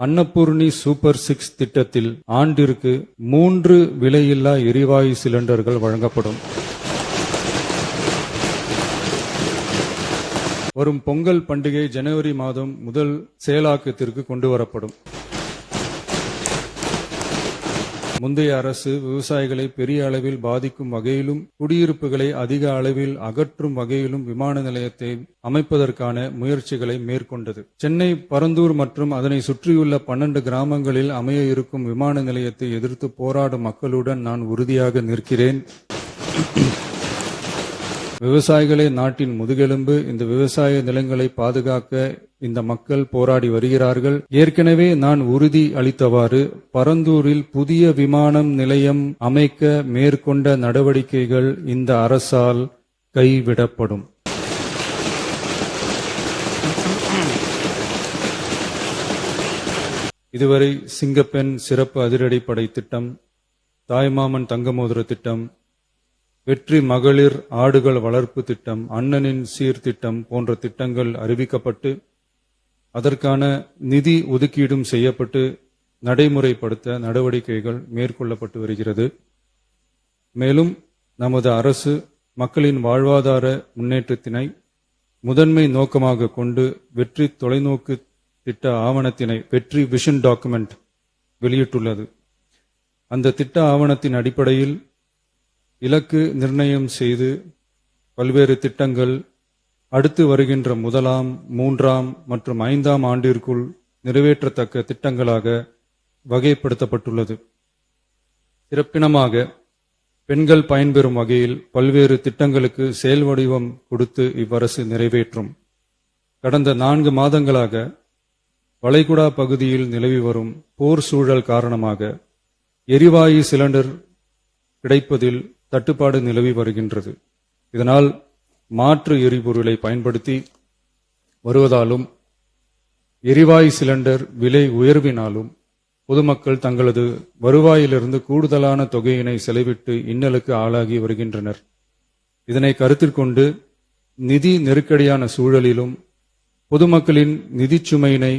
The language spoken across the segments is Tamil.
அன்னபூர்ணி சூப்பர் 6 திட்டத்தில் ஆண்டிற்கு 3 விலையில்லா எரிவாயு சிலிண்டர்கள் வழங்கப்படும். வரும் பொங்கல் பண்டிகை ஜனவரி மாதம் முதல் செயலாக்கத்திற்கு கொண்டுவரப்படும். முந்தைய அரசு விவசாயிகளை பெரிய அளவில் பாதிக்கும் வகையிலும் குடியிருப்புகளை அதிக அளவில் அகற்றும் வகையிலும் விமான நிலையத்தை அமைப்பதற்கான முயற்சிகளை மேற்கொண்டது. சென்னை பரந்தூர் மற்றும் அதனை சுற்றியுள்ள 12 கிராமங்களில் அமைய இருக்கும் விமான நிலையத்தை எதிர்த்து போராடும் மக்களுடன் நான் உறுதியாக நிற்கிறேன். விவசாயிகளே நாட்டின் முதுகெலும்பு. இந்த விவசாய நிலங்களை பாதுகாக்க இந்த மக்கள் போராடி வருகிறார்கள். ஏற்கனவே நான் உறுதி அளித்தவாறு பரந்தூரில் புதிய விமான நிலையம் அமைக்க மேற்கொண்ட நடவடிக்கைகள் இந்த அரசால் கைவிடப்படும். இதுவரை சிங்கப்பெண் சிறப்பு அதிரடிப்படை திட்டம், தாய்மாமன் தங்கமோதிர திட்டம், வெற்றி மகளிர் ஆடுகள் வளர்ப்பு திட்டம், அண்ணனின் சீர்திட்டம் போன்ற திட்டங்கள் அறிவிக்கப்பட்டு அதற்கான நிதி ஒதுக்கீடும் செய்யப்பட்டு நடைமுறைப்படுத்த நடவடிக்கைகள் மேற்கொள்ளப்பட்டு வருகிறது. மேலும் நமது அரசு மக்களின் வாழ்வாதார முன்னேற்றத்தினை முதன்மை நோக்கமாக கொண்டு வெற்றி தொலைநோக்கு திட்ட ஆவணத்தினை, வெற்றி விஷன் டாக்குமெண்ட் வெளியிட்டுள்ளது. அந்த திட்ட ஆவணத்தின் அடிப்படையில் இலக்கு நிர்ணயம் செய்து பல்வேறு திட்டங்கள் அடுத்து வருகின்ற 1ஆம், 3ஆம் மற்றும் 5ஆம் ஆண்டிற்குள் நிறைவேற்றத்தக்க திட்டங்களாக வகைப்படுத்தப்பட்டுள்ளது. சிறப்பினமாக பெண்கள் பயன்பெறும் வகையில் பல்வேறு திட்டங்களுக்கு செயல் வடிவம் கொடுத்து இவ்வரசு நிறைவேற்றும். கடந்த 4 மாதங்களாக வளைகுடா பகுதியில் நிலவி வரும் போர் சூழல் காரணமாக எரிவாயு சிலிண்டர் கிடைப்பதில் தட்டுப்பாடு நிலவி வருகின்றது. இதனால் மாற்று எரிபொருளை பயன்படுத்தி வருவதாலும் எரிவாயு சிலிண்டர் விலை உயர்வினாலும் பொதுமக்கள் தங்களது வருவாயிலிருந்து கூடுதலான தொகையினை செலவிட்டு இன்னலுக்கு ஆளாகி வருகின்றனர். இதனை கருத்தில் கொண்டு நிதி நெருக்கடியான சூழலிலும் பொதுமக்களின் நிதிச் சுமையினை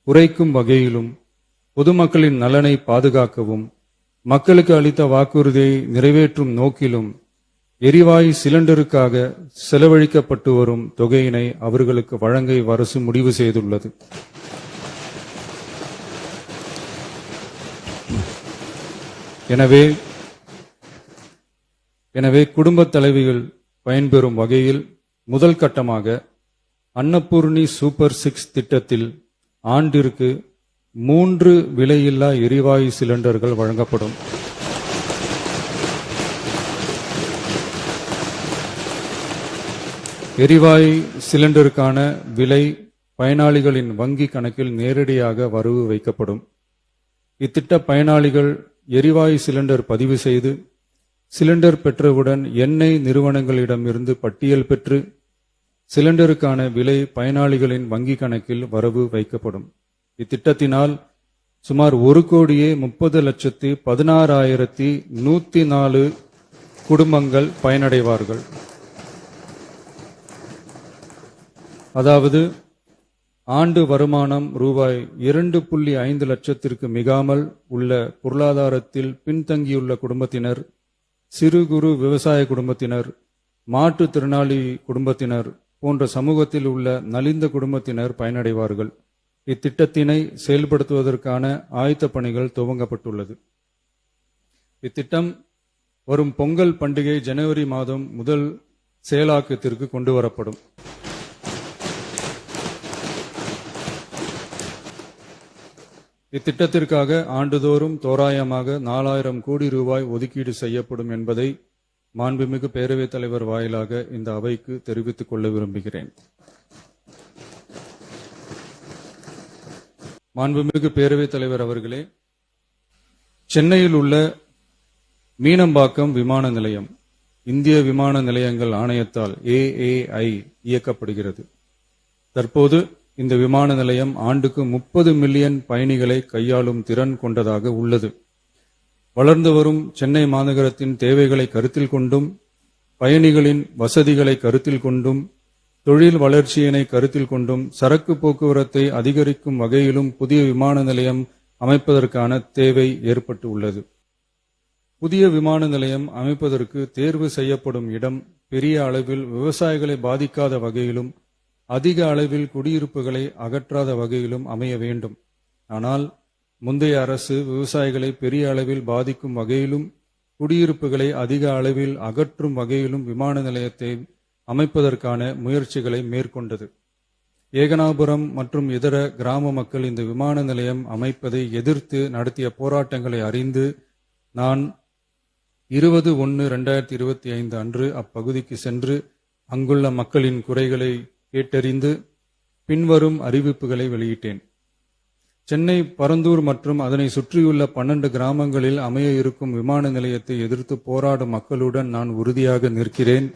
குறைக்கும் வகையிலும் பொதுமக்களின் நலனை பாதுகாக்கவும் மக்களுக்கு அளித்த வாக்குறுதியை நிறைவேற்றும் நோக்கிலும் எரிவாயு சிலிண்டருக்காக செலவழிக்கப்பட்டு வரும் தொகையினை அவர்களுக்கு வழங்க அரசு முடிவு செய்துள்ளது. எனவே குடும்பத் தலைவிகள் பயன்பெறும் வகையில் முதல் கட்டமாக அன்னபூர்ணி சூப்பர் 6 திட்டத்தில் ஆண்டிற்கு 3 விலையில்லா எரிவாயு சிலிண்டர்கள் வழங்கப்படும். எரிவாயு சிலிண்டருக்கான விலை பயனாளிகளின் வங்கி கணக்கில் நேரடியாக வரவு வைக்கப்படும். இத்திட்ட பயனாளிகள் எரிவாயு சிலிண்டர் பதிவு செய்து சிலிண்டர் பெற்றவுடன் எண்ணெய் நிறுவனங்களிடமிருந்து பட்டியல் பெற்று சிலிண்டருக்கான விலை பயனாளிகளின் வங்கி கணக்கில் வரவு வைக்கப்படும். இத்திட்டத்தினால் சுமார் 1,30,16,104 குடும்பங்கள் பயனடைவார்கள். அதாவது ஆண்டு வருமானம் ரூபாய் 2.5 லட்சத்திற்கு மிகாமல் உள்ள பொருளாதாரத்தில் பின்தங்கியுள்ள குடும்பத்தினர், சிறு குறு விவசாய குடும்பத்தினர், மாற்றுத்திறனாளி குடும்பத்தினர் போன்ற சமூகத்தில் உள்ள நலிந்த குடும்பத்தினர் பயனடைவார்கள். இத்திட்டத்தினை செயல்படுத்துவதற்கான ஆயத்த பணிகள் துவங்கப்பட்டுள்ளது. இத்திட்டம் வரும் பொங்கல் பண்டிகை ஜனவரி மாதம் முதல் செயலாக்கத்திற்கு கொண்டுவரப்படும். இத்திட்டத்திற்காக ஆண்டுதோறும் தோராயமாக 4000 கோடி ரூபாய் ஒதுக்கீடு செய்யப்படும் என்பதை மாண்புமிகு பேரவைத் தலைவர் வாயிலாக இந்த அவைக்கு தெரிவித்துக் கொள்ள விரும்புகிறேன். மாண்புமிகு பேரவைத் தலைவர் அவர்களே, சென்னையில் உள்ள மீனம்பாக்கம் விமான நிலையம் இந்திய விமான நிலையங்கள் ஆணையத்தால் AAI இயக்கப்படுகிறது. தற்போது இந்த விமான நிலையம் ஆண்டுக்கு 30 மில்லியன் பயணிகளை கையாளும் திறன் கொண்டதாக உள்ளது. வளர்ந்து வரும் சென்னை மாநகரத்தின் தேவைகளை கருத்தில் கொண்டும் பயணிகளின் வசதிகளை கருத்தில் கொண்டும் தொழில் வளர்ச்சியினை கருத்தில் கொண்டும் சரக்கு போக்குவரத்தை அதிகரிக்கும் வகையிலும் புதிய விமான நிலையம் அமைப்பதற்கான தேவை ஏற்பட்டு உள்ளது. புதிய விமான நிலையம் அமைப்பதற்கு தேர்வு செய்யப்படும் இடம் பெரிய அளவில் விவசாயிகளை பாதிக்காத வகையிலும் அதிக அளவில் குடியிருப்புகளை அகற்றாத வகையிலும் அமைய வேண்டும். ஆனால் முந்தைய அரசு விவசாயிகளை பெரிய அளவில் பாதிக்கும் வகையிலும் குடியிருப்புகளை அதிக அளவில் அகற்றும் வகையிலும் விமான நிலையத்தை அமைப்பதற்கான முயற்சிகளை மேற்கொண்டது. ஏகனாபுரம் மற்றும் இதர கிராம மக்கள் இந்த விமான நிலையம் அமைப்பதை எதிர்த்து நடத்திய போராட்டங்களை அறிந்து நான் 20/1/2025 அன்று அப்பகுதிக்கு சென்று அங்குள்ள மக்களின் குறைகளை கேட்டறிந்து பின்வரும் அறிவிப்புகளை வெளியிட்டேன். சென்னை பரந்தூர் மற்றும் அதனை சுற்றியுள்ள 12 கிராமங்களில் அமைய இருக்கும் விமான நிலையத்தை எதிர்த்து போராடும் மக்களுடன் நான் உறுதியாக நிற்கிறேன்.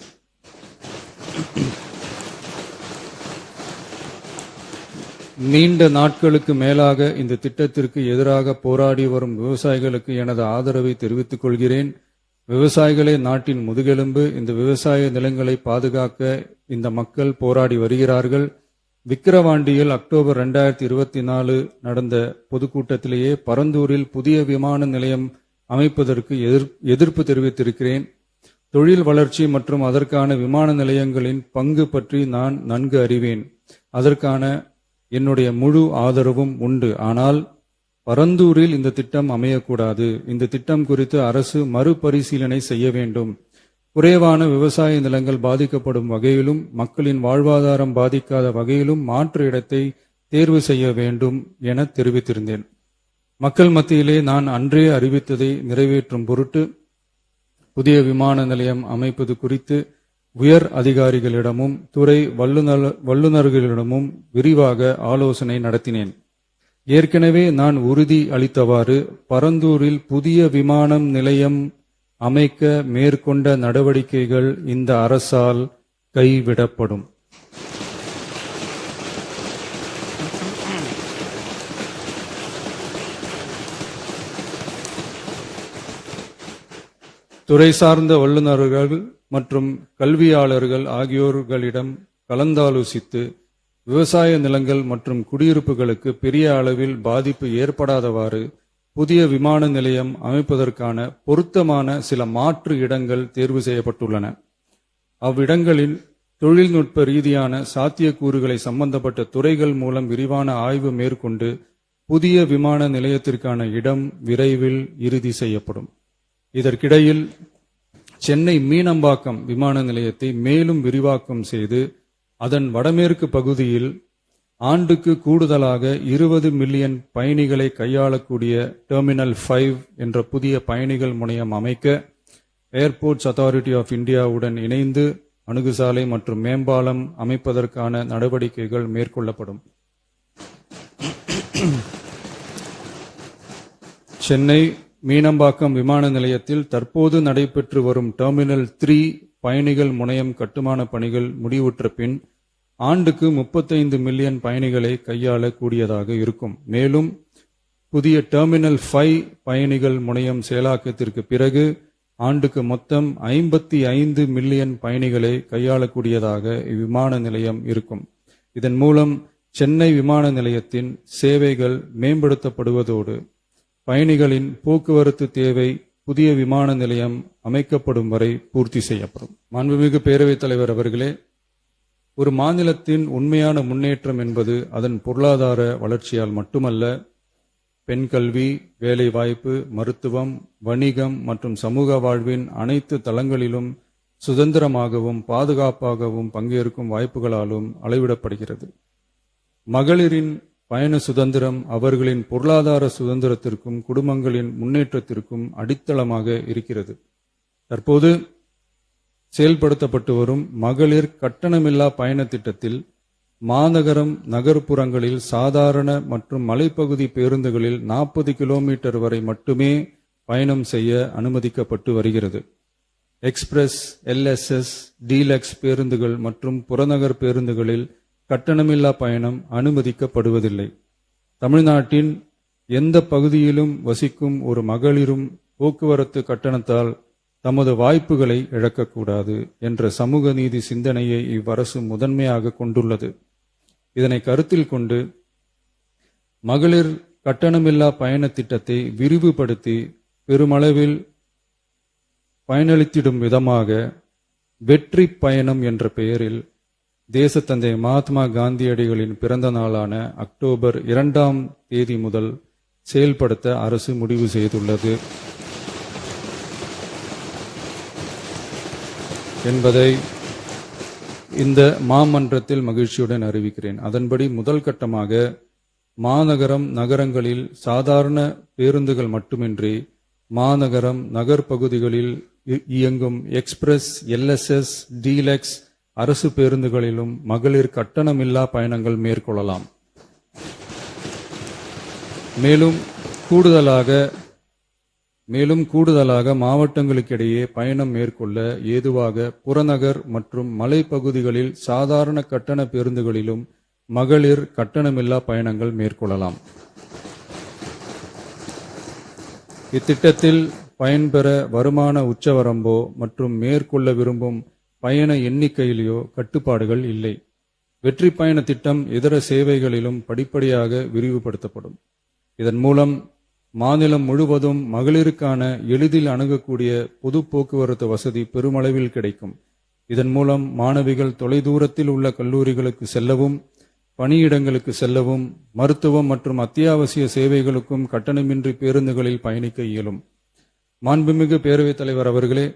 நீண்ட நாட்களுக்கு மேலாக இந்த திட்டத்திற்கு எதிராக போராடி வரும் விவசாயிகளுக்கு எனது ஆதரவை தெரிவித்துக் கொள்கிறேன். விவசாயிகளே நாட்டின் முதுகெலும்பு. இந்த விவசாய நிலங்களை பாதுகாக்க இந்த மக்கள் போராடி வருகிறார்கள். விக்கிரவாண்டியில் அக்டோபர் 2024 நடந்த பொதுக்கூட்டத்திலேயே பரந்தூரில் புதிய விமான நிலையம் அமைப்பதற்கு எதிர்ப்பு தெரிவித்திருக்கிறேன். தொழில் வளர்ச்சி மற்றும் அதற்கான விமான நிலையங்களின் பங்கு பற்றி நான் நன்கு அறிவேன். அதற்கான என்னுடைய முழு ஆதரவும் உண்டு. ஆனால் பரந்தூரில் இந்த திட்டம் அமையக்கூடாது. இந்த திட்டம் குறித்து அரசு மறுபரிசீலனை செய்ய வேண்டும். குறைவான விவசாய நிலங்கள் பாதிக்கப்படும் வகையிலும் மக்களின் வாழ்வாதாரம் பாதிக்காத வகையிலும் மாற்று இடத்தை தேர்வு செய்ய வேண்டும் என தெரிவித்திருந்தேன். மக்கள் மத்தியிலே நான் அன்றே அறிவித்ததை நிறைவேற்றும் பொருட்டு புதிய விமான நிலையம் அமைப்பது குறித்து உயர் அதிகாரிகளிடமும் துறை வல்லுநர்களிடமும் விரிவாக ஆலோசனை நடத்தினேன். ஏற்கனவே நான் உறுதி அளித்தவாறு பரந்தூரில் புதிய விமான நிலையம் அமைக்க மேற்கொண்ட நடவடிக்கைகள் இந்த அரசால் கைவிடப்படும். துறை சார்ந்த வல்லுநர்கள் மற்றும் கல்வியாளர்கள் ஆகியோர்களிடம் கலந்தாலோசித்து விவசாய நிலங்கள் மற்றும் குடியிருப்புகளுக்கு பெரிய அளவில் பாதிப்பு ஏற்படாதவாறு புதிய விமான நிலையம் அமைப்பதற்கான பொருத்தமான சில மாற்று இடங்கள் தேர்வு செய்யப்பட்டுள்ளன. அவ்விடங்களில் தொழில்நுட்ப ரீதியான சாத்தியக்கூறுகளை சம்பந்தப்பட்ட துறைகள் மூலம் விரிவான ஆய்வு மேற்கொண்டு புதிய விமான நிலையத்திற்கான இடம் விரைவில் இறுதி செய்யப்படும். இதற்கிடையில் சென்னை மீனம்பாக்கம் விமான நிலையத்தை மேலும் விரிவாக்கம் செய்து அதன் வடமேற்கு பகுதியில் ஆண்டுக்கு கூடுதலாக 20 மில்லியன் பயணிகளை கையாளக்கூடிய டெர்மினல் 5 என்ற புதிய பயணிகள் முனையம் அமைக்க ஏர்போர்ட்ஸ் அத்தாரிட்டி ஆஃப் இந்தியாவுடன் இணைந்து அணுகுசாலை மற்றும் மேம்பாலம் அமைப்பதற்கான நடவடிக்கைகள் மேற்கொள்ளப்படும். சென்னை மீனம்பாக்கம் விமான நிலையத்தில் தற்போது நடைபெற்று வரும் டெர்மினல் 3 பயணிகள் முனையம் கட்டுமான பணிகள் முடிவுற்ற பின் ஆண்டுக்கு 35 மில்லியன் பயணிகளை கையாளக்கூடியதாக இருக்கும். மேலும் புதிய டெர்மினல் 5 பயணிகள் முனையம் செயலாக்கத்திற்கு பிறகு ஆண்டுக்கு மொத்தம் 55 மில்லியன் பயணிகளை கையாளக்கூடியதாக இவ்விமான நிலையம் இருக்கும். இதன் மூலம் சென்னை விமான நிலையத்தின் சேவைகள் மேம்படுத்தப்படுவதோடு பயணிகளின் போக்குவரத்து தேவை புதிய விமான நிலையம் அமைக்கப்படும் வரை பூர்த்தி செய்யப்படும். மாண்புமிகு பேரவைத் தலைவர் அவர்களே, ஒரு மாநிலத்தின் உண்மையான முன்னேற்றம் என்பது அதன் பொருளாதார வளர்ச்சியால் மட்டுமல்ல, பெண் கல்வி, வேலைவாய்ப்பு, மருத்துவம், வணிகம் மற்றும் சமூக வாழ்வின் அனைத்து தளங்களிலும் சுதந்திரமாகவும் பாதுகாப்பாகவும் பங்கேற்கும் வாய்ப்புகளாலும் அளவிடப்படுகிறது. மகளிரின் பயண சுதந்திரம் அவர்களின் பொருளாதார சுதந்திரத்திற்கும் குடும்பங்களின் முன்னேற்றத்திற்கும் அடித்தளமாக இருக்கிறது. தற்போது செயல்படுத்தப்பட்டு வரும் மகளிர் கட்டணமில்லா பயண திட்டத்தில் மாநகரம் நகர்ப்புறங்களில் சாதாரண மற்றும் மலைப்பகுதி பேருந்துகளில் 40 கிலோமீட்டர் வரை மட்டுமே பயணம் செய்ய அனுமதிக்கப்பட்டு வருகிறது. எக்ஸ்பிரஸ், LSS, டீலக்ஸ் பேருந்துகள் மற்றும் புறநகர் பேருந்துகளில் கட்டணமில்லா பயணம் அனுமதிக்கப்படுவதில்லை. தமிழ்நாட்டின் எந்த பகுதியிலும் வசிக்கும் ஒரு மகளிரும் போக்குவரத்து கட்டணத்தால் தமது வாய்ப்புகளை இழக்கக்கூடாது என்ற சமூக நீதி சிந்தனையை இவ்வரசு முதன்மையாக கொண்டுள்ளது. இதனை கருத்தில் கொண்டு மகளிர் கட்டணமில்லா பயண திட்டத்தை விரிவுபடுத்தி பெருமளவில் பயனளித்திடும் விதமாக வெற்றி பயணம் என்ற பெயரில் தேசத்தந்தை மகாத்மா காந்தியடிகளின் பிறந்த நாளான அக்டோபர் 2ஆம் தேதி முதல் செயல்படுத்த அரசு முடிவு செய்துள்ளது என்பதை இந்த மாமன்றத்தில் மகிழ்ச்சியுடன் அறிவிக்கிறேன். அதன்படி முதல் கட்டமாக மாநகரம் நகரங்களில் சாதாரண பேருந்துகள் மட்டுமின்றி மாநகரம் நகர்பகுதிகளில் இயங்கும் எக்ஸ்பிரஸ், LSS, டீலக்ஸ் அரசு பேருந்துகளிலும் மகளிர் கட்டணமில்லா பயணங்கள் மேற்கொள்ளலாம். மேலும் கூடுதலாக மாவட்டங்களுக்கிடையே பயணம் மேற்கொள்ள ஏதுவாக புறநகர் மற்றும் மலைப்பகுதிகளில் சாதாரண கட்டண பேருந்துகளிலும் மகளிர் கட்டணமில்லா பயணங்கள் மேற்கொள்ளலாம். இத்திட்டத்தில் பயன்பெற வருமான உச்சவரம்போ மற்றும் மேற்கொள்ள விரும்பும் பயண எண்ணிக்கையிலேயோ கட்டுப்பாடுகள் இல்லை. வெற்றி பயண திட்டம் இதர சேவைகளிலும் படிப்படியாக விரிவுபடுத்தப்படும். இதன் மூலம் மாநிலம் முழுவதும் மகளிருக்கான எளிதில் அணுகக்கூடிய பொது போக்குவரத்து வசதி பெருமளவில் கிடைக்கும். இதன் மூலம் மாணவிகள் தொலைதூரத்தில் உள்ள கல்லூரிகளுக்கு செல்லவும், பணியிடங்களுக்கு செல்லவும், மருத்துவம் மற்றும் அத்தியாவசிய சேவைகளுக்கும் கட்டணமின்றி பேருந்துகளில் பயணிக்க இயலும். மாண்புமிகு பேரவைத் தலைவர் அவர்களே,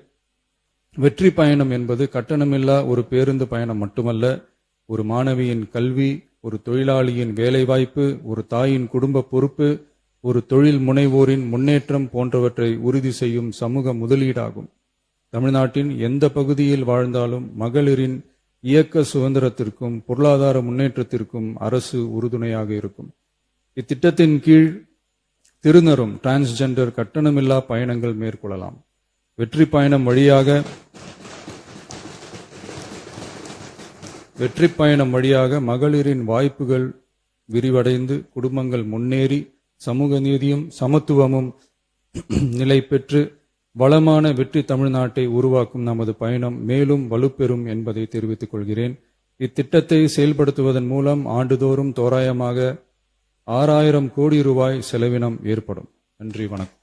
வெற்றி பயணம் என்பது கட்டணமில்லா ஒரு பேருந்து பயணம் மட்டுமல்ல, ஒரு மாணவியின் கல்வி, ஒரு தொழிலாளியின் வேலைவாய்ப்பு, ஒரு தாயின் குடும்ப பொறுப்பு, ஒரு தொழில் முனைவோரின் முன்னேற்றம் போன்றவற்றை உறுதி செய்யும் சமூக முதலீடாகும். தமிழ்நாட்டின் எந்த பகுதியில் வாழ்ந்தாலும் மகளிரின் இயக்க சுதந்திரத்திற்கும் பொருளாதார முன்னேற்றத்திற்கும் அரசு உறுதுணையாக இருக்கும். இத்திட்டத்தின் கீழ் திருநரும் டிரான்ஸ்ஜெண்டர் கட்டணமில்லா பயணங்கள் மேற்கொள்ளலாம். வெற்றி பயணம் வழியாக மகளிரின் வாய்ப்புகள் விரிவடைந்து குடும்பங்கள் முன்னேறி சமூக நீதியும் சமத்துவமும் நிலை பெற்று வளமான வெற்றி தமிழ்நாட்டை உருவாக்கும் நமது பயணம் மேலும் வலுப்பெறும் என்பதை தெரிவித்துக் கொள்கிறேன். இத்திட்டத்தை செயல்படுத்துவதன் மூலம் ஆண்டுதோறும் தோராயமாக 6000 கோடி ரூபாய் செலவினம் ஏற்படும். நன்றி, வணக்கம்.